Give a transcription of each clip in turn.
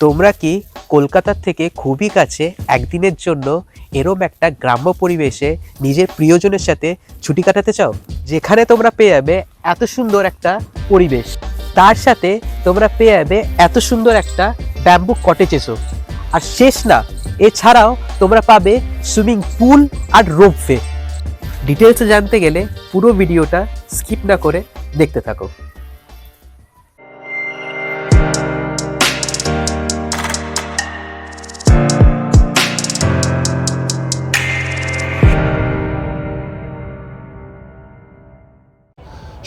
তোমরা কি কলকাতার থেকে খুবই কাছে একদিনের জন্য এরম একটা গ্রাম্য পরিবেশে নিজের প্রিয়জনের সাথে ছুটি কাটাতে চাও, যেখানে তোমরা পেয়ে যাবে এত সুন্দর একটা পরিবেশ, তার সাথে তোমরা পেয়ে যাবে এত সুন্দর একটা ব্যাম্বু কটেজেসও, আর শেষ না, এছাড়াও তোমরা পাবে সুইমিং পুল আর রোপওয়ে। ডিটেলসে জানতে গেলে পুরো ভিডিওটা স্কিপ না করে দেখতে থাকো।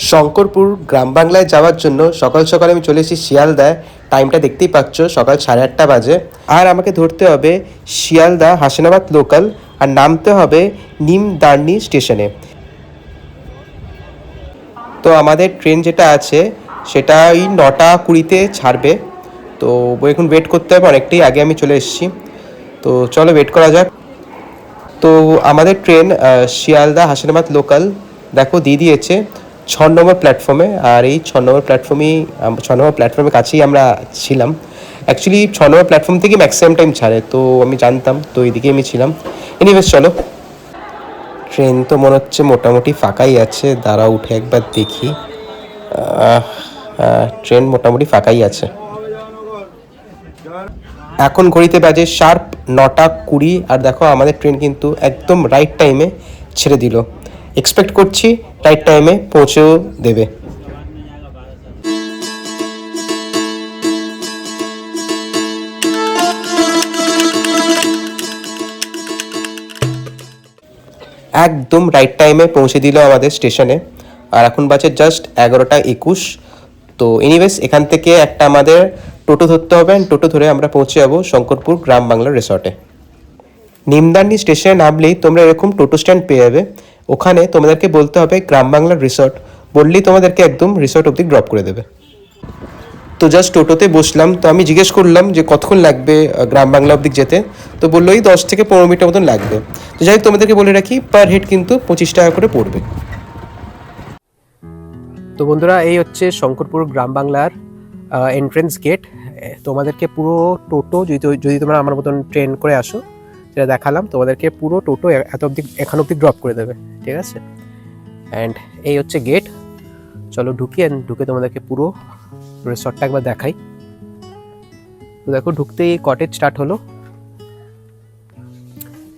শঙ্করপুর গ্রাম বাংলায় যাওয়ার জন্য সকাল সকাল আমি চলে এসেছি শিয়ালদায়। টাইমটা দেখতেই পাচ্ছ, সকাল 8:30 বাজে। আর আমাকে ধরতে হবে শিয়ালদা হাসনাবাদ লোকাল, আর নামতে হবে নিমদারনি স্টেশনে। তো আমাদের ট্রেন যেটা আছে সেটা ওই 9:20 ছাড়বে। তো এখন ওয়েট করতে হবে, অনেকটাই আগে আমি চলে এসেছি। তো চলো ওয়েট করা যাক। তো আমাদের ট্রেন শিয়ালদা হাসনাবাদ লোকাল দেখো দিয়ে দিয়েছে 6 নম্বর প্ল্যাটফর্মে। আর এই 6 নম্বর প্ল্যাটফর্মের কাছেই আমরা ছিলাম। অ্যাকচুয়ালি 6 নম্বর প্ল্যাটফর্ম থেকে ম্যাক্সিমাম টাইম ছাড়ে, তো আমি জানতাম, তো এইদিকে আমি ছিলাম। এনিওয়েজ চলো, ট্রেন তো মনে হচ্ছে মোটামুটি ফাঁকাই আছে। দাঁড়া উঠে একবার দেখি। ট্রেন মোটামুটি ফাঁকাই আছে। এখন ঘড়িতে বাজে শার্প 9:20। আর দেখো আমাদের ট্রেন কিন্তু একদম রাইট টাইমে ছেড়ে দিল। এক্সপেক্ট করছি রাইট টাইমে পৌঁছেও দেবে। একদম রাইট টাইমে পৌঁছে দিল আমাদের স্টেশনে। আর এখন বাজে জাস্ট 11:21। তো এনিওয়েজ এখান থেকে একটা আমাদের টোটো ধরতে হবে। টোটো ধরে আমরা পৌঁছে যাবো শঙ্করপুর গ্রাম বাংলা রিসর্টে। নিমদারনি স্টেশনে নামলেই তোমরা এরকম টোটো স্ট্যান্ড পেয়ে যাবে। ওখানে তোমাদেরকে বলতে হবে গ্রাম বাংলার রিসর্ট, বললেই তোমাদেরকে একদম রিসর্ট অবধি ড্রপ করে দেবে। তো জাস্ট টোটোতে বসলাম। তো আমি জিজ্ঞেস করলাম যে কতক্ষণ লাগবে গ্রাম বাংলা অবধি যেতে। তো বললো এই 10 থেকে 15 মিনিটের মতন লাগবে। তো যাই হোক, তোমাদেরকে বলে রাখি পার হেড কিন্তু 25 টাকা করে পড়বে। তো বন্ধুরা, এই হচ্ছে শঙ্করপুর গ্রাম বাংলার এন্ট্রেন্স গেট। তোমাদেরকে পুরো টোটো, যদি তোমরা আমার মতন ট্রেন করে আসো, যেটা দেখালাম, তোমাদেরকে পুরো টোটো এখান অবধি ড্রপ করে দেবে, ঠিক আছে। অ্যান্ড এই হচ্ছে গেট। চলো ঢুকে তোমাদেরকে পুরো রিসর্টটা একবার দেখাই। তো দেখো, ঢুকতেই কটেজ স্টার্ট হলো।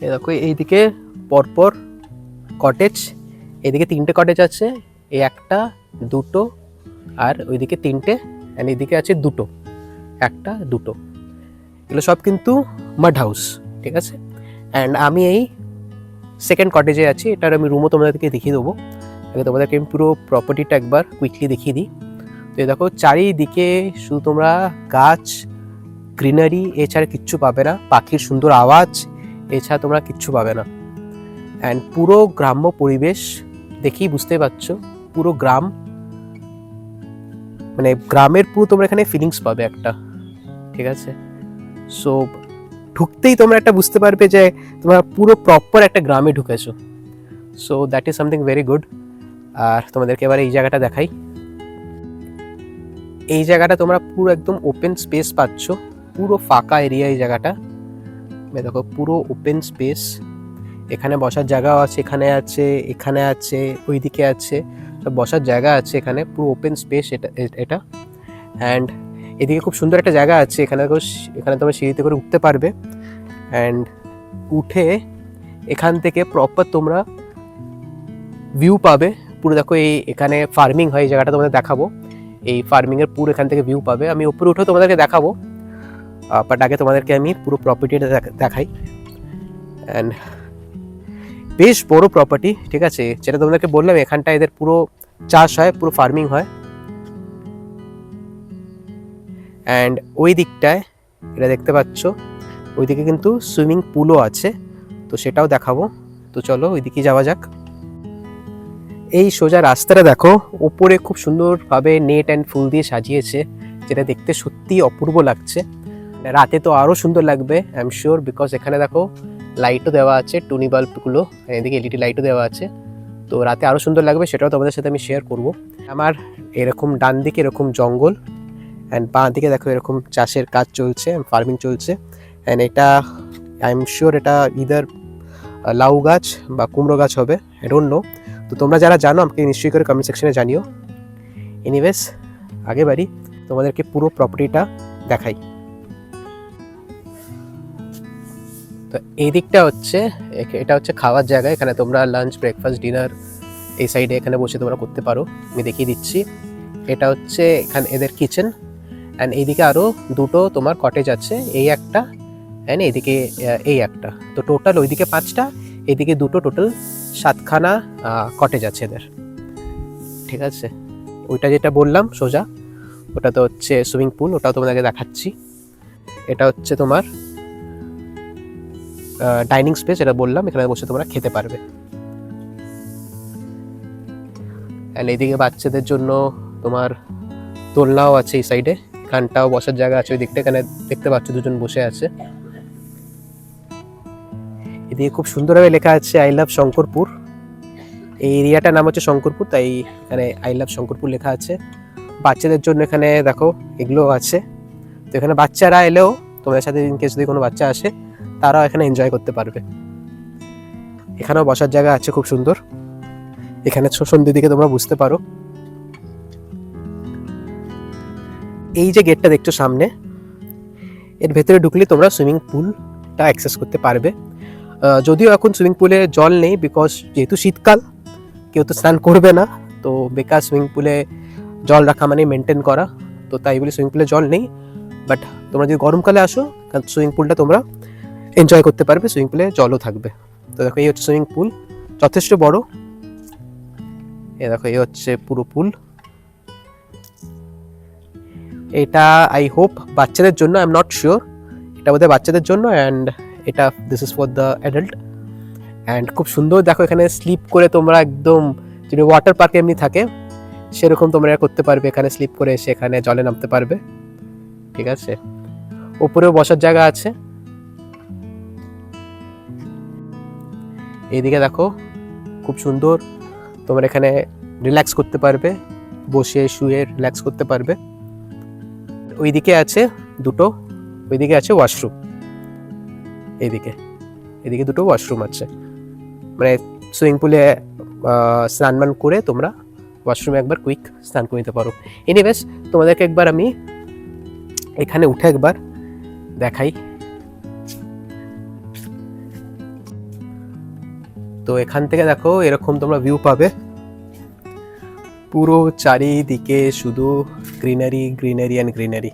এই দেখো, এইদিকে পরপর কটেজ, এদিকে 3টে কটেজ আছে, এই 1, 2 আর ওইদিকে 3টে, অ্যান্ড এইদিকে আছে 2, 1, 2। এগুলো সব কিন্তু মাড হাউস, ঠিক আছে। অ্যান্ড আমি এই সেকেন্ড কটেজে আছি। এটার আমি রুমও তোমাদেরকে দেখিয়ে দেবো। তোমাদেরকে আমি পুরো প্রপার্টিটা একবার কুইকলি দেখিয়ে দিই। তো এই দেখো, চারিদিকে শুধু তোমরা গাছ, গ্রিনারি, এছাড়া কিচ্ছু পাবে না। পাখির সুন্দর আওয়াজ, এছাড়া তোমরা কিচ্ছু পাবে না। অ্যান্ড পুরো গ্রাম্য পরিবেশ দেখেই বুঝতে পারছো, পুরো গ্রাম, মানে গ্রামের পুরো তোমরা এখানে ফিলিংস পাবে একটা, ঠিক আছে। সো ঢুকতেই তোমরা একটা বুঝতে পারবে যে তোমরা পুরো প্রপার একটা গ্রামে ঢুকেছো। So that is something very good. আর তোমাদেরকে এবার এই জায়গাটা দেখাই। এই জায়গাটা তোমরা পুরো একদম ওপেন স্পেস পাচ্ছ, পুরো ফাঁকা এরিয়া এই জায়গাটা। দেখো, পুরো ওপেন স্পেস। এখানে বসার জায়গাও আছে, এখানে আছে, ওইদিকে আছে, সব বসার জায়গা আছে। এখানে পুরো ওপেন স্পেস এটা। অ্যান্ড এদিকে খুব সুন্দর একটা জায়গা আছে। এখানে তোমরা সিঁড়িতে করে উঠতে পারবে। অ্যান্ড উঠে এখান থেকে প্রপার তোমরা ভিউ পাবে পুরো। দেখো, এখানে ফার্মিং হয়, এই জায়গাটা তোমাদের দেখাবো। এই ফার্মিংয়ের পুরো এখান থেকে ভিউ পাবে। আমি উপরে উঠেও তোমাদেরকে দেখাবো, বাট আগে তোমাদেরকে আমি পুরো প্রপার্টিটা দেখাই। অ্যান্ড বেশ বড় প্রপার্টি, ঠিক আছে। যেটা তোমাদেরকে বললাম, এখানটা এদের পুরো চাষ হয়, পুরো ফার্মিং হয়। অ্যান্ড ওই দিকটায় এটা দেখতে পাচ্ছ, ওইদিকে কিন্তু সুইমিং পুলও আছে, তো সেটাও দেখাবো। তো চলো ওইদিকে যাওয়া যাক। এই সোজা রাস্তাটা দেখো, ওপরে খুব সুন্দরভাবে নেট অ্যান্ড ফুল দিয়ে সাজিয়েছে, যেটা দেখতে সত্যি অপূর্ব লাগছে। রাতে তো আরও সুন্দর লাগবে, আই এম শিওর, বিকজ এখানে দেখো লাইটও দেওয়া আছে, টুনি বাল্বগুলো, এদিকে এলইডি লাইটও দেওয়া আছে। তো রাতে আরও সুন্দর লাগবে, সেটাও তোমাদের সাথে আমি শেয়ার করব। আমার এরকম ডান দিকে এরকম জঙ্গল, অ্যান্ড বাঁ দিকে দেখো এরকম চাষের কাজ চলছে, ফার্মিং চলছে। অ্যান্ড এটা আই এম শিওর এটা ইদার লাউ গাছ বা কুমড়ো গাছ হবে, আই ডোন্ট নো। তো তোমরা যারা জানো আমাকে নিশ্চয়ই করে কমেন্ট সেকশনে জানিও। এনিওয়েজ আগে বাড়ি, তোমাদেরকে পুরো প্রপার্টিটা দেখাই। তো এই দিকটা হচ্ছে, এটা হচ্ছে খাওয়ার জায়গা। এখানে তোমরা লাঞ্চ, ব্রেকফাস্ট, ডিনার এই সাইডে এখানে বসে তোমরা করতে পারো। আমি দেখিয়ে দিচ্ছি। এটা হচ্ছে এখানে এদের কিচেন। অ্যান্ড এইদিকে আরও দুটো তোমার কটেজ আছে, এই একটা অ্যান্ড এইদিকে এই একটা। তো টোটাল ওইদিকে 5টা, এইদিকে দুটো, টোটাল 7খানা কটেজ আছে এদের। ঠিক আছে, ওইটা যেটা বললাম সোজা, ওটা তো হচ্ছে সুইমিং পুল, ওটাও তোমাদেরকে দেখাচ্ছি। এটা হচ্ছে তোমার ডাইনিং স্পেস, এটা বললাম, এখানে বসে তোমরা খেতে পারবে। অ্যান্ড এইদিকে বাচ্চাদের জন্য তোমার দোলনাও আছে এই সাইডে, এখানটাও বসার জায়গা আছে। ওই দিকটা এখানে দেখতে পাচ্ছ দুজন বসে আছে। এদিকে খুব সুন্দরভাবে লেখা আছে আই লাভ শঙ্করপুর। এই এরিয়াটার নাম হচ্ছে শঙ্করপুর, তাই এখানে আই লাভ শঙ্করপুর লেখা আছে। বাচ্চাদের জন্য এখানে দেখো এগুলো আছে। তো এখানে বাচ্চারা এলেও, তোমাদের সাথে ইন কেস যদি কোনো বাচ্চা আসে, তারাও এখানে এনজয় করতে পারবে। এখানেও বসার জায়গা আছে খুব সুন্দর। এখানে সন্ধ্যের দিকে তোমরা বুঝতে পারো। এই যে গেটটা দেখছো সামনে, এর ভেতরে ঢুকলে তোমরা সুইমিং পুলটা অ্যাক্সেস করতে পারবে। যদিও এখন সুইমিং পুলে জল নেই, বিকজ যেহেতু শীতকাল, কেউ তো স্নান করবে না, তো বেকার সুইমিং পুলে জল রাখা মানে মেনটেন করা। তো তাই বলে সুইমিং পুলে জল নেই। বাট তোমরা যদি গরমকালে আসো, সুইমিং পুলটা তোমরা এনজয় করতে পারবে, সুইমিং পুলে জলও থাকবে। তো দেখো এই হচ্ছে সুইমিং পুল, যথেষ্ট বড়। এ দেখো এই হচ্ছে পুরো পুল। এটা আই হোপ বাচ্চাদের জন্য, আই এম নট শিওর, এটা বোধহয় বাচ্চাদের জন্য। অ্যান্ড এটা this is for the adult. And খুব সুন্দর দেখো, এখানে স্লিপ করে তোমরা একদম যদি ওয়াটার পার্কে এমনি থাকে সেরকম তোমরা করতে পারবে। এখানে স্লিপ করে এসে এখানে জলে নামতে পারবে। ঠিক আছে, ওপরেও বসার জায়গা আছে। এইদিকে দেখো খুব সুন্দর, তোমরা এখানে রিল্যাক্স করতে পারবে, বসে শুয়ে রিল্যাক্স করতে পারবে। ওইদিকে আছে দুটো, ওইদিকে আছে ওয়াশরুম। এদিকে দুটো ওয়াশরুম আছে, মানে সুইমিং পুলে স্নান করে তোমরা ওয়াশরুমে একবার কুইক স্নান করে নিতে পারো। এনিওয়েজ তোমাদেরকে একবার আমি এখানে উঠে একবার দেখাই। তো এখান থেকে দেখো এরকম তোমরা ভিউ পাবে, পুরো চারিদিকে শুধু greenery, greenery and greenery.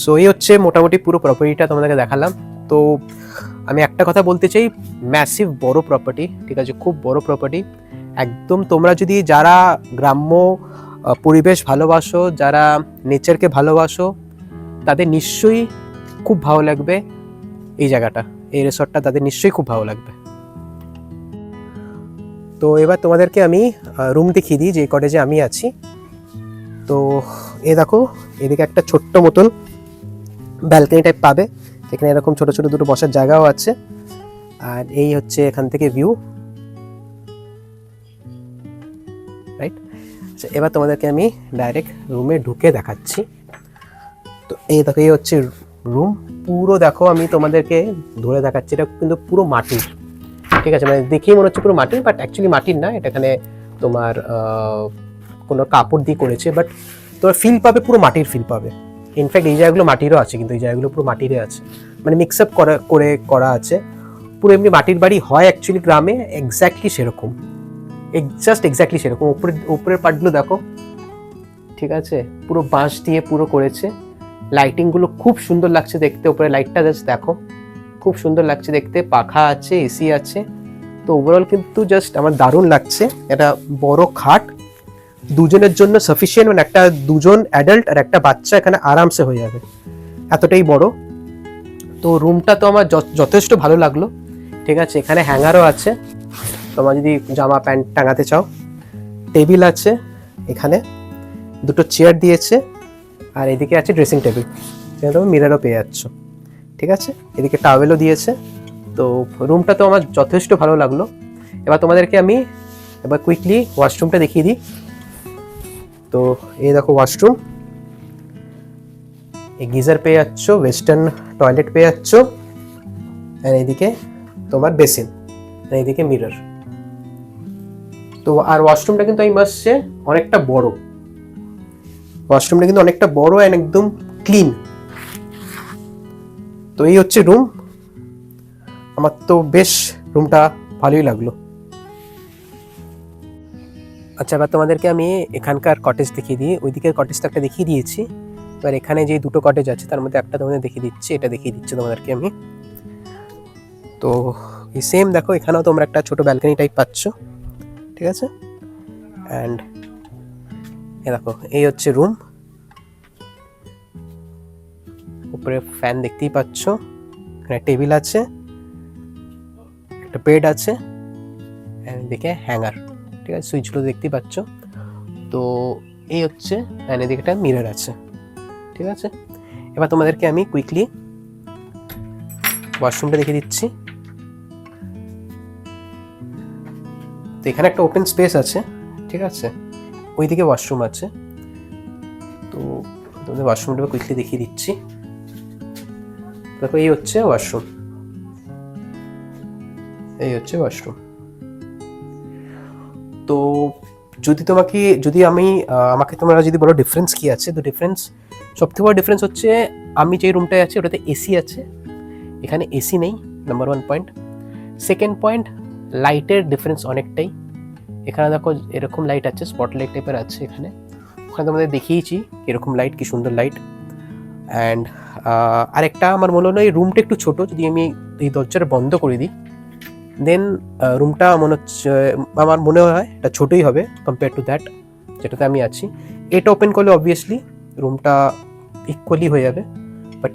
So এই হচ্ছে মোটামুটি পুরো প্রপার্টিটা তোমাদেরকে দেখালাম। তো আমি একটা কথা বলতে চাই, ম্যাসিভ বড় প্রপার্টি, ঠিক আছে, খুব বড় প্রপার্টি একদম। তোমরা যদি যারা গ্রাম্য পরিবেশ ভালোবাসো, যারা নেচারকে ভালোবাসো, তাদের নিশ্চয়ই খুব ভালো লাগবে এই জায়গাটা, এই রিসর্টটা তাদের নিশ্চয়ই খুব ভালো লাগবে। তো এবার তোমাদেরকে আমি রুম দেখিয়ে দিই যে কটেজে আমি আছি। তো এ দেখো এদিকে একটা ছোট্ট মতন ব্যালকনি টাইপ পাবে, এখানে এরকম ছোট ছোট দুটো বসার জায়গাও আছে। আর এই হচ্ছে এখান থেকে ভিউ, রাইট। আচ্ছা, এবার তোমাদেরকে আমি ডাইরেক্ট রুমে ঢুকে দেখাচ্ছি। তো এই দেখো এই হচ্ছে রুম, পুরো দেখো আমি তোমাদেরকে ধরে দেখাচ্ছি, এটা কিন্তু পুরো মাটির, ঠিক আছে, মানে দেখেই মনে হচ্ছে পুরো মাটির, বাট অ্যাকচুয়ালি মাটির না, এটা এখানে তোমার কোনো কাপড় দিয়ে করেছে, বাট তোমার ফিল পাবে, পুরো মাটির ফিল পাবে। ইনফ্যাক্ট এই জায়গাগুলো মাটিরও আছে, কিন্তু এই জায়গাগুলো পুরো মাটিরই আছে, মানে মিক্স আপ করা আছে। পুরো এমনি মাটির বাড়ি হয় অ্যাকচুয়ালি গ্রামে, এক্স্যাক্টলি সেরকম, জাস্ট এক্স্যাক্টলি সেরকম। উপরের পার্টগুলো দেখো, ঠিক আছে, পুরো বাঁশ দিয়ে পুরো করেছে। লাইটিংগুলো খুব সুন্দর লাগছে দেখতে, উপরে লাইটটা জাস্ট দেখো, খুব সুন্দর লাগছে দেখতে। পাখা আছে, এসি আছে। তো ওভারঅল কিন্তু জাস্ট আমার দারুণ লাগছে। এটা বড় খাট, দুজনের জন্য সাফিসিয়েন্ট, মানে একটা দুজন অ্যাডাল্ট আর একটা বাচ্চা এখানে আরামসে হয়ে যাবে, এতটাই বড়। তো রুমটা তো আমার যথেষ্ট ভালো লাগলো, ঠিক আছে। এখানে হ্যাঙ্গারও আছে, তোমরা যদি জামা প্যান্ট টাঙাতে চাও। টেবিল আছে, এখানে দুটো চেয়ার দিয়েছে, আর এদিকে আছে ড্রেসিং টেবিল, যেখানে তুমি মিররও পেয়ে যাচ্ছ, ঠিক আছে, এদিকে টাওয়েলও দিয়েছে। তো রুমটা তো আমার যথেষ্ট ভালো লাগলো। এবার তোমাদেরকে আমি এবার কুইকলি ওয়াশরুমটা দেখিয়ে দিই। তো এই দেখো ওয়াশরুম, এই গিজার পেয়ে যাচ্ছ, ওয়েস্টার্ন টয়লেট পেয়ে যাচ্ছ, আর এইদিকে তোমার বেসিন, আর এইদিকে মিরর। তো আর ওয়াশরুমটা কিন্তু আমি মাসছে অনেকটা বড়, ওয়াশরুমটা কিন্তু অনেকটা বড় অ্যান্ড একদম ক্লিন। তো এই হচ্ছে রুম, আমার তো বেশ রুমটা ভালোই লাগলো। আচ্ছা, এবার তোমাদেরকে আমি এখানকার কটেজ দেখিয়ে দিই। ওই দিকের কটেজটা একটা দেখিয়ে দিয়েছি, এবার এখানে যে দুটো কটেজ আছে তার মধ্যে একটা তোমাদের দেখিয়ে দিচ্ছি, এটা দেখিয়ে দিচ্ছি তোমাদেরকে আমি। তো এই সেম দেখো, এখানেও তোমরা একটা ছোট ব্যালকনি টাইপ পাচ্ছ, ঠিক আছে। অ্যান্ড এ দেখো, এই হচ্ছে রুম, উপরে ফ্যান দেখতেই পাচ্ছ, এখানে টেবিল আছে, একটা বেড আছে, এদিকে হ্যাঙ্গার, ঠিক আছে, সুইচগুলো দেখতেই পাচ্ছ। তো এই হচ্ছে, এদিকে একটা মিরর আছে, ঠিক আছে। এবার তোমাদেরকে আমি কুইকলি ওয়াশরুমটা দেখিয়ে দিচ্ছি। তো এখানে একটা ওপেন স্পেস আছে, ঠিক আছে, ওইদিকে ওয়াশরুম আছে। তো তোমাদের ওয়াশরুমটা কুইকলি দেখিয়ে দিচ্ছি। দেখো, এই হচ্ছে ওয়াশরুম, এই হচ্ছে ওয়াশরুম। তো যদি আমাকে তোমরা যদি বলো ডিফারেন্স কি আছে, তো ডিফারেন্স, সবথেকে বড় ডিফারেন্স হচ্ছে আমি যে রুমটায় আছি ওটাতে এসি আছে, এখানে এসি নেই, নাম্বার 1 পয়েন্ট। সেকেন্ড পয়েন্ট, লাইটের ডিফারেন্স অনেকটাই। এখানে দেখো এরকম লাইট আছে, স্পট লাইট টাইপের আছে এখানে, ওখানে তোমাদের দেখিয়েছি এরকম লাইট, কি সুন্দর লাইট। অ্যান্ড আরেকটা আমার মনে হলো এই রুমটা একটু ছোট, যদি আমি এই দরজাটা বন্ধ করে দিই দেন রুমটা মনে হচ্ছে, আমার মনে হয় এটা ছোটোই হবে কম্পেয়ার টু দ্যাট যেটাতে আমি আছি। এটা ওপেন করলে অবভিয়াসলি রুমটা ইকুয়ালি হয়ে যাবে, বাট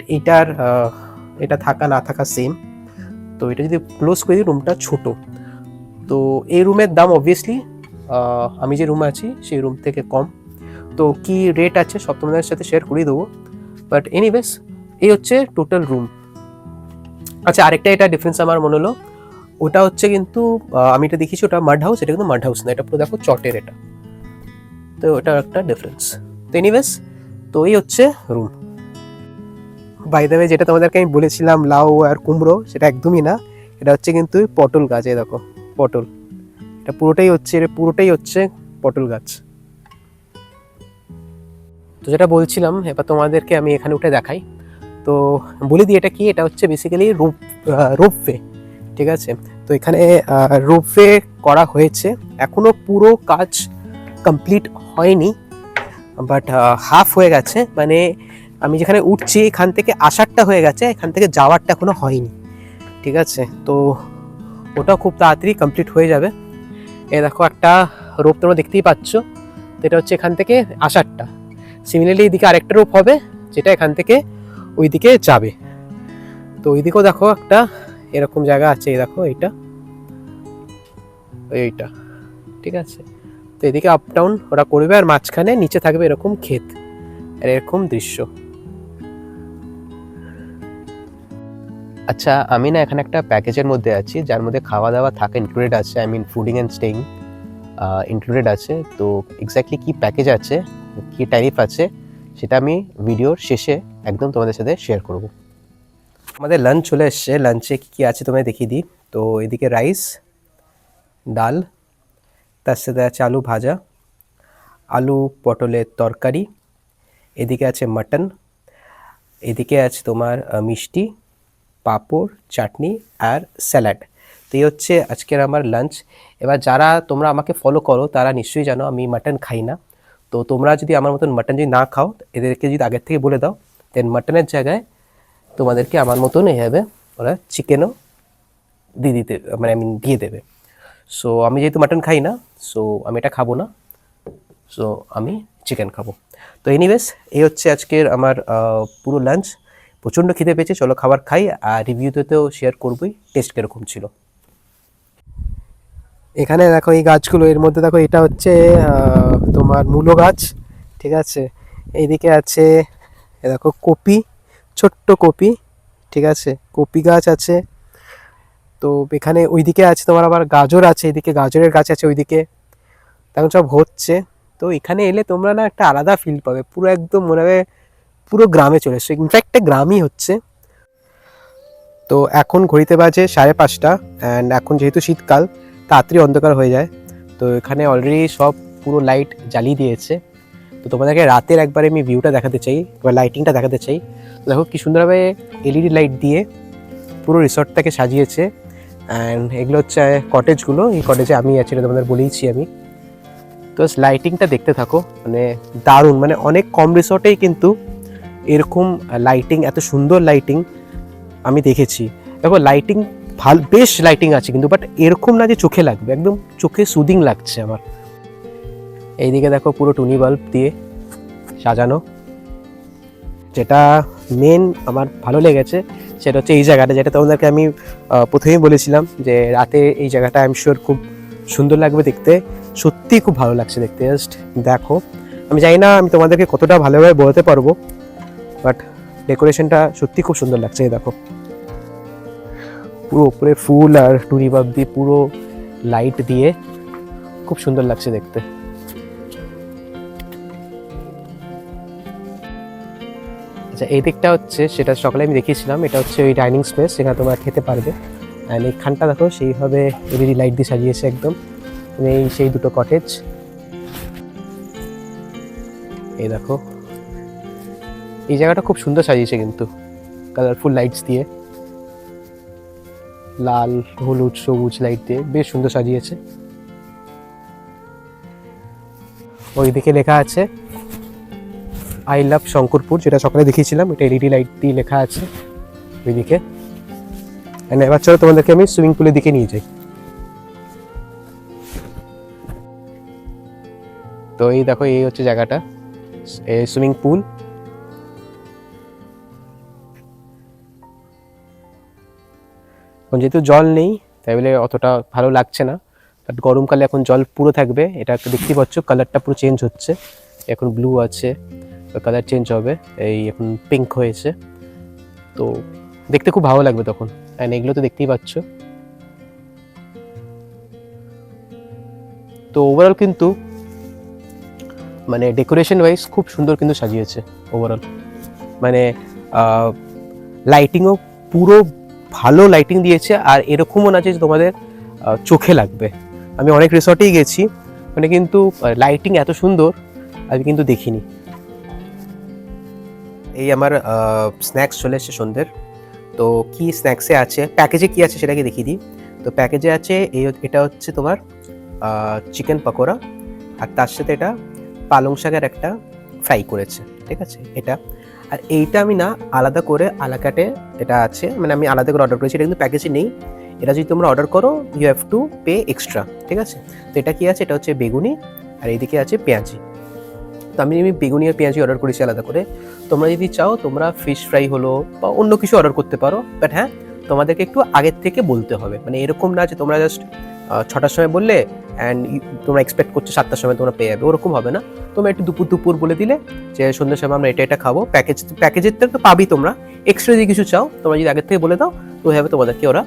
এটা থাকা না থাকা সেম। তো এটা যদি ক্লোজ করে দিই রুমটা ছোট। তো এই রুমের দাম অবভিয়াসলি আমি যে রুমে আছি সেই রুম থেকে কম। তো কি রেট আছে সব তোমাদের সাথে শেয়ার করে দেবো, বাট এনিওয়েজ এই হচ্ছে টোটাল রুম। আচ্ছা, আরেকটা এটা ডিফারেন্স আমার মনে হলো, ওটা হচ্ছে কিন্তু আমি এটা দেখিয়েছি ওটা মাড হাউস, এটা কিন্তু মাড হাউস না, এটা পুরো দেখো চটের এটা। তো ওটা একটা ডিফারেন্স। তো এনিওয়েজ, তো এই হচ্ছে রুম। বাই দ্য ওয়ে, যেটা তোমাদেরকে আমি বলেছিলাম লাউ আর কুমড়ো, সেটা একদমই না, এটা হচ্ছে কিন্তু পটল গাছ। এই দেখো পটল, এটা পুরোটাই হচ্ছে পটল গাছ। তো যেটা বলছিলাম, এবার তোমাদেরকে আমি এখানে উঠে দেখাই। তো বলে দিই এটা কি, এটা হচ্ছে বেসিক্যালি রোপওয়ে, ঠিক আছে। তো এখানে রোপওয়ে করা হয়েছে, এখনো পুরো কাজ কমপ্লিট হয়নি, বাট হাফ হয়ে গেছে। মানে আমি যেখানে উঠছি এখান থেকে আসারটা হয়ে গেছে, এখান থেকে যাওয়ারটা এখনো হয়নি, ঠিক আছে। তো ওটা খুব তাড়াতাড়ি কমপ্লিট হয়ে যাবে। এই দেখো একটা রোপ তোমরা দেখতেই পাচ্ছ, তো এটা হচ্ছে এখান থেকে আসারটা। সিমিলারলি এইদিকে আরেকটা রোপ হবে যেটা এখান থেকে ওইদিকে যাবে। তো ওইদিকেও দেখো একটা এরকম জায়গা আছে, এই দেখো এইটা, ঠিক আছে। তো এদিকে আপ ডাউন ওরা করবে, আর মাঝখানে নিচে থাকবে এরকম ক্ষেত আর এরকম দৃশ্য। আচ্ছা, আমি না এখানে একটা প্যাকেজের মধ্যে আছি যার মধ্যে খাওয়া দাওয়া থাকা ইনক্লুডেড আছে, I mean fooding and staying included আছে। তো এক্স্যাক্টলি কী প্যাকেজ আছে, কী ট্যারিফ আছে, সেটা আমি ভিডিওর শেষে একদম তোমাদের সাথে শেয়ার করব। আমাদের লাঞ্চ চলে এসছে, লাঞ্চে কী কী আছে তোমায় দেখিয়ে দিই। তো এদিকে রাইস, ডাল, তার সাথে আছে আলু ভাজা, আলু পটলের তরকারি, এদিকে আছে মাটন, এদিকে আছে তোমার মিষ্টি, পাঁপড়, চাটনি আর স্যালাড। তো এই হচ্ছে আজকের আমার লাঞ্চ। এবার যারা তোমরা আমাকে ফলো করো তারা নিশ্চয়ই জানো আমি মাটন খাই না। তো তোমরা যদি আমার মতন মাটন যদি না খাও, এদেরকে যদি আগের থেকে বলে দাও, দেন মাটনের জায়গায় তোমাদেরকে আমার মতন এইভাবে ওরা চিকেনও দিয়ে দেবে। সো আমি যেহেতু মাটন খাই না, সো আমি এটা খাবো না, সো আমি চিকেন খাবো। তো এনিওয়েজ, এই হচ্ছে আজকের আমার পুরো লাঞ্চ। প্রচণ্ড খিদে পেয়েছে, চলো খাবার খাই, আর রিভিউতেও শেয়ার করবোই টেস্ট কীরকম ছিল। এখানে দেখো এই গাছগুলো, এর মধ্যে দেখো এটা হচ্ছে তোমার মূলো গাছ, ঠিক আছে। এইদিকে আছে দেখো কপি, ছোট্ট কপি, ঠিক আছে, কপি গাছ আছে। তো এখানে ওইদিকে আছে তোমার আবার গাজর আছে, এদিকে গাজরের গাছ আছে ওইদিকে, তেমন সব হচ্ছে। তো এখানে এলে তোমরা না একটা আলাদা ফিল পাবে, পুরো একদম মনে হবে পুরো গ্রামে চলে এসছো, ইনফ্যাক্ট একটা গ্রামই হচ্ছে। তো এখন ঘড়িতে বাজে 5:30, অ্যান্ড এখন যেহেতু শীতকাল তাড়াতাড়ি অন্ধকার হয়ে যায়। তো এখানে অলরেডি সব পুরো লাইট জ্বালিয়ে দিয়েছে। তো তোমাদেরকে রাতের একবারে আমি ভিউটা দেখাতে চাই বা লাইটিংটা দেখাতে চাই। দেখো কি সুন্দরভাবে এলইডি লাইট দিয়ে পুরো রিসর্টটাকে সাজিয়েছে। অ্যান্ড এগুলো হচ্ছে কটেজগুলো, এই কটেজে আমি আছি, এটা তোমাদের বলেইছি আমি। তো লাইটিংটা দেখতে থাকো, মানে দারুণ, মানে অনেক কম রিসর্টেই কিন্তু এরকম লাইটিং, এত সুন্দর লাইটিং আমি দেখেছি। দেখো লাইটিং বেশ লাইটিং আছে কিন্তু, বাট এরকম না যে চোখে লাগবে, একদম চোখে সুদিং লাগছে আমার। এইদিকে দেখো পুরো টুনি বাল্ব দিয়ে সাজানো। যেটা মেন আমার ভালো লেগেছে সেটা হচ্ছে এই জায়গাটা, যেটা তোমাদেরকে আমি প্রথমেই বলেছিলাম যে রাতে এই জায়গাটা আই এম শিওর খুব সুন্দর লাগবে দেখতে। সত্যিই খুব ভালো লাগছে দেখতে, জাস্ট দেখো। আমি জানি না আমি তোমাদেরকে কতটা ভালোভাবে বলতে পারবো, বাট ডেকোরেশনটা সত্যি খুব সুন্দর লাগছে। এই দেখো পুরো উপরে ফুল আর টুনি বাল্ব দিয়ে পুরো লাইট দিয়ে খুব সুন্দর লাগছে দেখতে। আচ্ছা, এই দিকটা হচ্ছে সেটা সকালে আমি দেখিয়েছিলাম, এটা হচ্ছে ওই ডাইনিং স্পেস, সেখানে তোমরা খেতে পারবে। অ্যান্ড এইখানটা দেখো সেইভাবে এলইডি লাইট দিয়ে সাজিয়েছে একদম, এই সেই দুটো কটেজ। এই দেখো এই জায়গাটা খুব সুন্দর সাজিয়েছে কিন্তু, কালারফুল লাইটস দিয়ে, লাল হলুদ সবুজ লাইট দিয়ে বেশ সুন্দর সাজিয়েছে। ওইদিকে লেখা আছে আই লাভ শঙ্করপুর, যেটা সকালে দেখিয়েছিলাম, এটা এলইডি লাইট দিয়ে লেখা আছে ওইদিকে। এবার চলো তোমাদেরকে আমি সুইমিং পুলের দিকে নিয়ে যাই। তো এই দেখো এই হচ্ছে জায়গাটা, এই সুইমিং পুল। যেহেতু জল নেই তাই বলে অতটা ভালো লাগছে না, বাট গরমকালে এখন জল পুরো থাকবে। এটা দেখতে পাচ্ছ কালারটা পুরো চেঞ্জ হচ্ছে, এখন ব্লু আছে, কালার চেঞ্জ হবে, এই এখন পিঙ্ক হয়েছে। তো দেখতে খুব ভালো লাগবে তখন। অ্যান্ড এগুলো তো দেখতেই পাচ্ছ। তো ওভারঅল কিন্তু মানে ডেকোরেশন ওয়াইজ খুব সুন্দর কিন্তু সাজিয়েছে ওভারঅল, মানে লাইটিংও পুরো ভালো লাইটিং দিয়েছে। আর এরকমও না যে তোমাদের চোখে লাগবে, আমি অনেক রিসর্টেই গেছি, মানে কিন্তু লাইটিং এত সুন্দর আমি কিন্তু দেখিনি। এই আমার স্ন্যাক্স চলে এসেছে সন্ধ্যের। তো কি স্ন্যাক্সে আছে, প্যাকেজে কি আছে সেটাকে দেখিয়ে দিই। তো প্যাকেজে আছে এটা হচ্ছে তোমার চিকেন পকোড়া, আর তার সাথে এটা পালং শাকের একটা ফ্রাই করেছে, ঠিক আছে এটা। আর এইটা আমি না আলাদা করে আলাকাটে এটা আছে, মানে আমি আলাদা করে অর্ডার করেছি, এটা কিন্তু প্যাকেজে নেই। এটা যদি তোমরা অর্ডার করো you have to pay extra, ঠিক আছে। তো এটা কি আছে, এটা হচ্ছে বেগুনি, আর এইদিকে আছে পেঁয়াজি। তো আমি বেগুনি আর পেঁয়াজি অর্ডার করেছি আলাদা করে। তোমরা যদি চাও তোমরা ফিশ ফ্রাই হলো বা অন্য কিছু অর্ডার করতে পারো, বাট হ্যাঁ তোমাদেরকে একটু আগের থেকে বলতে হবে, মানে এরকম না যে তোমরা জাস্ট 6টার সময় বললে অ্যান্ড তোমরা এক্সপেক্ট করছো 7টার সময় তোমরা পেয়ে যাবে, ওরকম হবে না। তোমরা একটু দুপুর বলে দিলে যে সন্ধ্যার সময় আমরা এটা খাবো, প্যাকেজের তো পাবি তোমরা। এক্সট্রা যদি কিছু চাও তোমরা যদি আগের থেকে বলে দাও তো ওইভাবে তোমাদেরকে ওরা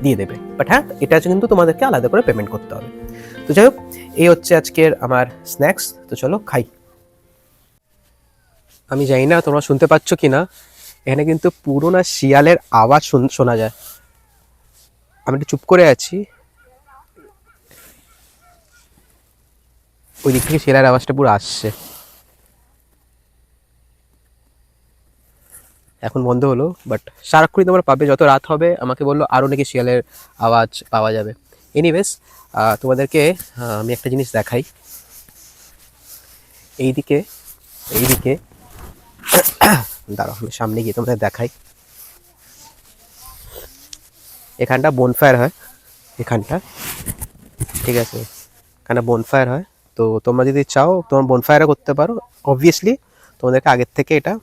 দিয়ে দেবে, বাট হ্যাঁ এটা আছে কিন্তু তোমাদেরকে আলাদা করে পেমেন্ট করতে হবে। তো যাই হোক এই হচ্ছে আজকের আমার স্ন্যাক্স। তো চলো খাই। আমি জানি না তোমরা শুনতে পাচ্ছ কি না, এখানে কিন্তু পুরো না শিয়ালের আওয়াজ শোনা যায়। আমি একটু চুপ করে আছি, ওই দিক থেকে শিয়ালের আওয়াজটা পুরো আসছে। এখন বন্ধ হলো, বাট সারাক্ষণই তোমরা পাবে, যত রাত হবে আমাকে বললো আরও নাকি শিয়ালের আওয়াজ পাওয়া যাবে। এনিওয়েজ তোমাদেরকে আমি একটা জিনিস দেখাই। এইদিকে দাঁড়াও আমি সামনে গিয়ে তোমাদের দেখাই। এখানটা বনফায়ার হয়, এখানটা, ঠিক আছে, এখানে বনফায়ার হয়। তো তোমরা যদি চাও তোমরা বনফায়ারও করতে পারো, অবভিয়াসলি তোমাদেরকে আগের থেকে এটা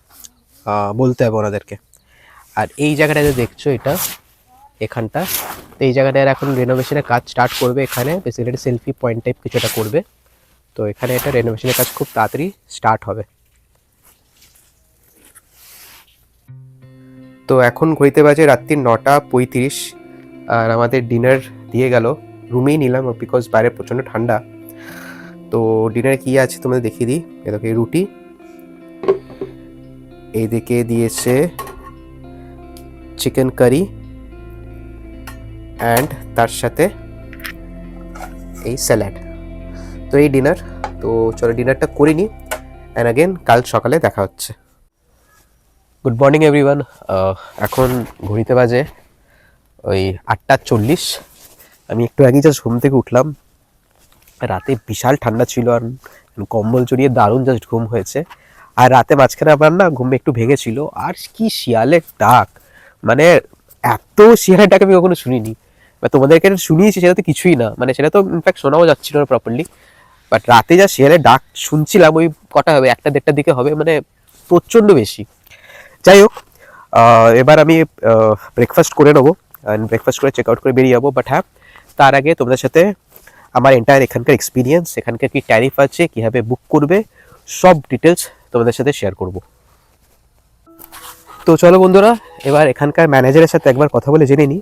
বলতে হবে ওনাদেরকে। আর এই জায়গাটা যে দেখছো এটা এখানটা, তো এই জায়গাটার এখন রেনোভেশনের কাজ স্টার্ট করবে, এখানে বেসিক্যালি সেলফি পয়েন্ট টাইপ কিছু একটা করবে। তো এখানে এটা রেনোভেশনের কাজ খুব তাড়াতাড়ি স্টার্ট হবে। তো এখন ঘড়িতে বাজে রাত্রি 9:35 আর আমাদের ডিনার দিয়ে গেল, রুমেই নিলাম বিকজ বাইরে প্রচণ্ড ঠান্ডা। তো ডিনারে কী আছে তোমাদের দেখিয়ে দিই। এদিকে রুটি, এইদিকে দিয়েছে চিকেন কারি অ্যান্ড তার সাথে এই স্যালাড। তো এই ডিনার, তো চলো ডিনারটা করে নিই অ্যান্ড অ্যাগেন কাল সকালে দেখা হচ্ছে। Good morning everyone. এখন ঘড়িতে বাজে ওই 8:40। আমি একটু আগেই জাস্ট ঘুম থেকে উঠলাম। রাতে বিশাল ঠান্ডা ছিল আর কম্বল জড়িয়ে দারুণ জাস্ট ঘুম হয়েছে। আর রাতে মাঝখানে আবার না ঘুমে একটু ভেঙেছিল। আর কি শিয়ালের ডাক, মানে এত শিয়ালের ডাক আমি কখনো শুনিনি। তোমাদেরকে শুনিয়েছি সেটা তো কিছুই না, মানে সেটা তো ইনফ্যাক্ট শোনাও যাচ্ছিল না প্রপারলি। বাট রাতে যা শিয়ালের ডাক শুনছিলাম, ওই কটা হবে, 1-1:30 দিকে হবে, মানে প্রচণ্ড বেশি। যাই হোক, এবার আমি ব্রেকফাস্ট করে নেবো অ্যান্ড ব্রেকফাস্ট করে চেক আউট করে বেরিয়ে যাবো। বাট হ্যাঁ, তার আগে তোমাদের সাথে আমার এন্টায়ার এখানকার এক্সপিরিয়েন্স, এখানকার কি ট্যারিফ আছে, কীভাবে বুক করবে, সব ডিটেলস তোমাদের সাথে শেয়ার করব। তো চলো বন্ধুরা, এবার এখানকার ম্যানেজারের সাথে একবার কথা বলে জেনে নিই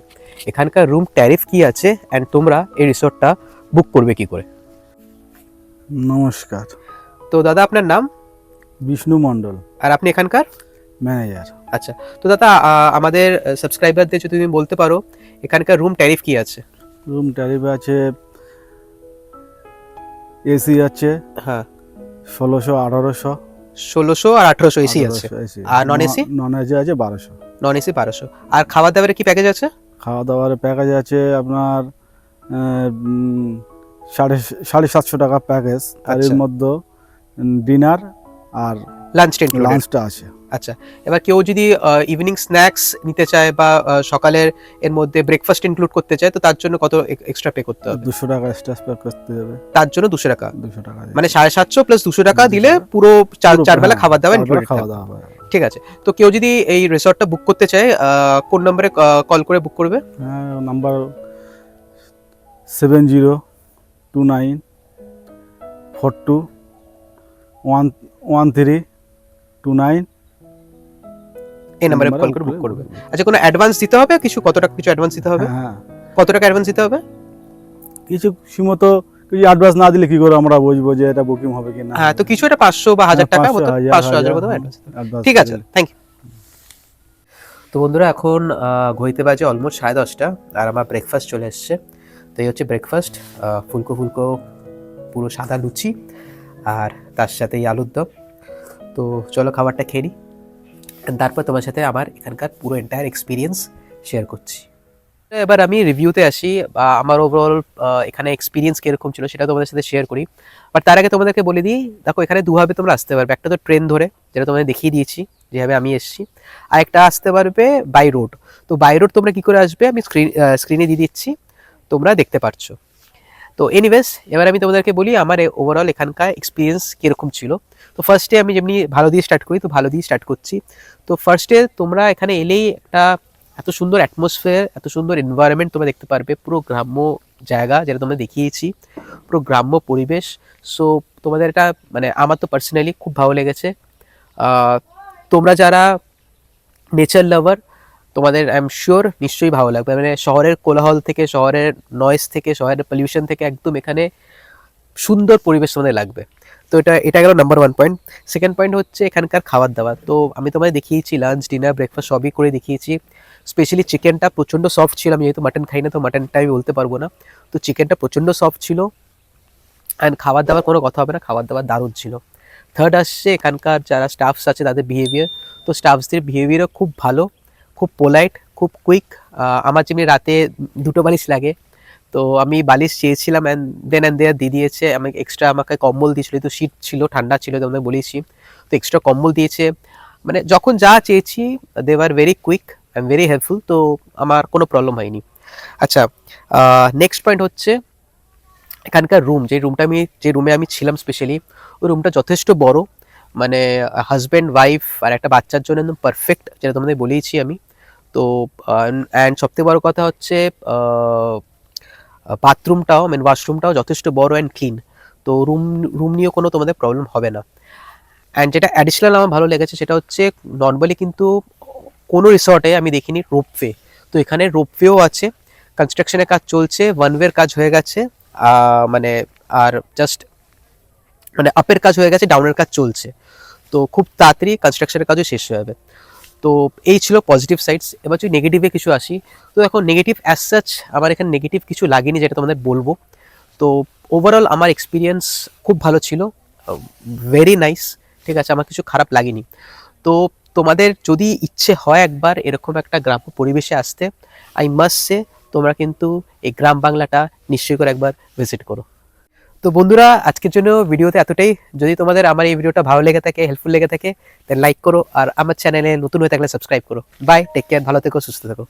এখানকার রুম ট্যারিফ কি আছে অ্যান্ড তোমরা এই রিসোর্টটা বুক করবে কি করে। নমস্কার, তো দাদা আপনার নাম? বিষ্ণু মণ্ডল, আর আপনি এখানকার ম্যানেজার। আচ্ছা, তো দাদা আমাদের সাবস্ক্রাইবারদের যদি তুমি বলতে পারো এখানকার রুম ট্যারিফ কি আছে। রুম ট্যারিফ আছে, এসি আছে হ্যাঁ, 1600-1800। 1600 আর 1800 এসি আছে। আর নন এসি? নন এসি আছে 1200। Non AC 1200। আর খাওয়া দাওয়ার কি প্যাকেজ আছে? খাওয়া দাওয়ার প্যাকেজ আছে আপনার 750 টাকা প্যাকেজ। আর এর আচ্ছা। মধ্যে ডিনার আর লাঞ্চটা ইনক্লুডেড? লাঞ্চটা আছে। আচ্ছা, এবার কেউ যদি ইভিনিং স্ন্যাক্স নিতে চায় বা সকালের এর মধ্যে ব্রেকফাস্ট ইনক্লুড করতে চায়, তো তার জন্য কত এক্সট্রা পে করতে হবে? 200 টাকা এক্সট্রা পে করতে হবে। তার জন্য 200 টাকা, 200 টাকা মানে 750 প্লাস 200 টাকা দিলে পুরো চার বেলা খাবার দাবার ইনক্লুডেড খাওয়া থাকবে। দাওয়া হবে। ঠিক আছে, তো কেউ যদি এই রিসর্টটা বুক করতে চায় কোন নম্বরে কল করে বুক করবে? হ্যাঁ, নাম্বার 7029421329। এই নম্বরে কল করে বুক করবে। আচ্ছা, কোনো অ্যাডভান্স দিতে হবে কিছু? কত টাকা কিছু অ্যাডভান্স দিতে হবে? হ্যাঁ, কত টাকা অ্যাডভান্স দিতে হবে? কিছু সীমিত, কিছু অ্যাডভান্স না দিলে কি করে আমরা বুঝবো যে এটা বুকিং হবে কিনা? হ্যাঁ, তো কিছু একটা 500 বা 1000 টাকা মতো, 500-1000 মতো অ্যাডভান্স। ঠিক আছে, থ্যাংক ইউ। তো বন্ধুরা, এখন ঘড়িতে বাজে অলমোস্ট 10:30 আর আমার ব্রেকফাস্ট চলে এসছে। তো এই হচ্ছে ব্রেকফাস্ট, ফুলকো ফুলকো পুরো সাদা লুচি আর তার সাথে এই আলুর দম। তো চলো খাবারটা খেয়ে নিই, তারপর তোমার সাথে আমার এখানকার পুরো এন্টায়ার এক্সপিরিয়েন্স শেয়ার করছি। এবার আমি রিভিউতে আসি, বা আমার ওভারঅল এখানে এক্সপিরিয়েন্স কীরকম ছিল সেটা তোমাদের সাথে শেয়ার করি। বাট তার আগে তোমাদেরকে বলে দিই, দেখো এখানে দুভাবে তোমরা আসতে পারবে। একটা তো ট্রেন ধরে, যেটা তোমাদের দেখিয়ে দিয়েছি যেভাবে আমি এসেছি, আর একটা আসতে পারবে বাই রোড। তো বাই রোড তোমরা কী করে আসবে আমি স্ক্রিনে দিয়ে দিচ্ছি, তোমরা দেখতে পাচ্ছো। তো এনিওয়েজ, এবার আমি তোমাদেরকে বলি আমার ওভারঅল এখানকার এক্সপিরিয়েন্স কীরকম ছিল। তো ফার্স্টে আমি যেমনি ভালো দিয়ে স্টার্ট করি, তো ভালো দিয়ে স্টার্ট করছি। তো ফার্স্টে তোমরা এখানে এলেই একটা এত সুন্দর অ্যাটমসফিয়ার, এত সুন্দর এনভায়রনমেন্ট তোমরা দেখতে পারবে। পুরো গ্রাম্য জায়গা, যেটা তোমরা দেখিয়েছি, পুরো গ্রাম্য পরিবেশ। সো তোমাদের এটা, মানে আমার তো পার্সোনালি খুব ভালো লেগেছে। তোমরা যারা নেচার লাভার, তোমাদের আই এম শিওর নিশ্চয়ই ভালো লাগবে। মানে শহরের কোলাহল থেকে, শহরের নয়েজ থেকে, শহরের পলিউশন থেকে একদম এখানে সুন্দর পরিবেশ তোমাদের লাগবে। তো এটা গেল নাম্বার 1 পয়েন্ট। সেকেন্ড পয়েন্ট হচ্ছে এখানকার খাবার দাবার। তো আমি তোমাদের দেখিয়েছি লাঞ্চ, ডিনার, ব্রেকফাস্ট সবই করে দেখিয়েছি। স্পেশালি চিকেনটা প্রচণ্ড সফট ছিল। আমি যেহেতু মাটন খাই না, তো মাটনটা আমি বলতে পারবো না। তো চিকেনটা প্রচণ্ড সফট ছিল অ্যান্ড খাবার দাবার কোনো কথা হবে না, খাবার দাবার দারুণ ছিল। থার্ড আসছে এখানকার যারা স্টাফস আছে তাদের বিহেভিয়ার। তো স্টাফসদের বিহেভিয়ারও খুব ভালো, খুব পোলাইট, খুব কুইক। আমার যেমনি রাতে 2টো বালিশ লাগে, তো আমি বালিশ চেয়েছিলাম অ্যান্ড দেয়ার দিয়ে দিয়েছে। আমাকে এক্সট্রা আমাকে কম্বল দিয়েছিল, তো শীত ছিল, ঠান্ডা ছিল, তোমাদের বলেছি। তো এক্সট্রা কম্বল দিয়েছে, মানে যখন যা চেয়েছি they are very quick and very helpful. তো আমার কোনো প্রবলেম হয়নি। আচ্ছা, নেক্সট পয়েন্ট হচ্ছে এখানকার রুম। যে রুমে আমি ছিলাম স্পেশালি, ওই রুমটা যথেষ্ট বড়, মানে হাজব্যান্ড ওয়াইফ আর একটা বাচ্চার জন্য একদম পারফেক্ট, যেটা তোমাদের বলেইছি আমি। তো অ্যান্ড সবথেকে বড় কথা হচ্ছে বাথরুমটাও, মানে ওয়াশরুমটাও যথেষ্ট বড় অ্যান্ড ক্লিন। তো রুম নিয়েও কোনো তোমাদের প্রবলেম হবে না। অ্যান্ড যেটা অ্যাডিশনাল আমার ভালো লেগেছে সেটা হচ্ছে নর্মালি কিন্তু কোনো রিসর্টে আমি দেখিনি রোপওয়ে, তো এখানে রোপওয়েও আছে, কনস্ট্রাকশনের কাজ চলছে, ওয়ান ওয়ের কাজ হয়ে গেছে, মানে আর জাস্ট মানে আপের কাজ হয়ে গেছে, ডাউনের কাজ চলছে, তো খুব তাড়াতাড়ি কনস্ট্রাকশনের কাজও শেষ হয়ে যাবে। তো এই ছিল পজিটিভ সাইডস। এবার যদি নেগেটিভে কিছু আসি, তো দেখো নেগেটিভ অ্যাজ সাচ আমার এখানে নেগেটিভ কিছু লাগেনি যেটা তোমাদের বলবো। তো ওভারঅল আমার এক্সপিরিয়েন্স খুব ভালো ছিল, ভেরি নাইস, ঠিক আছে, আমার কিছু খারাপ লাগেনি। তো তোমাদের যদি ইচ্ছে হয় একবার এরকম একটা গ্রাম্য পরিবেশে আসতে, আই মাস্ট সে তোমরা কিন্তু এই গ্রাম বাংলাটা নিশ্চয়ই করে একবার ভিজিট করো। তো বন্ধুরা, আজকের জন্য ভিডিওতে এতটাই। যদি তোমাদের আমার এই ভিডিওটা ভালো লেগে থাকে, হেল্পফুল লেগে থাকে, তাহলে লাইক করো, আর আমার চ্যানেলে নতুন হয়ে থাকলে সাবস্ক্রাইব করো। বাই, টেক কেয়ার, ভালো থেকো, সুস্থ থেকো।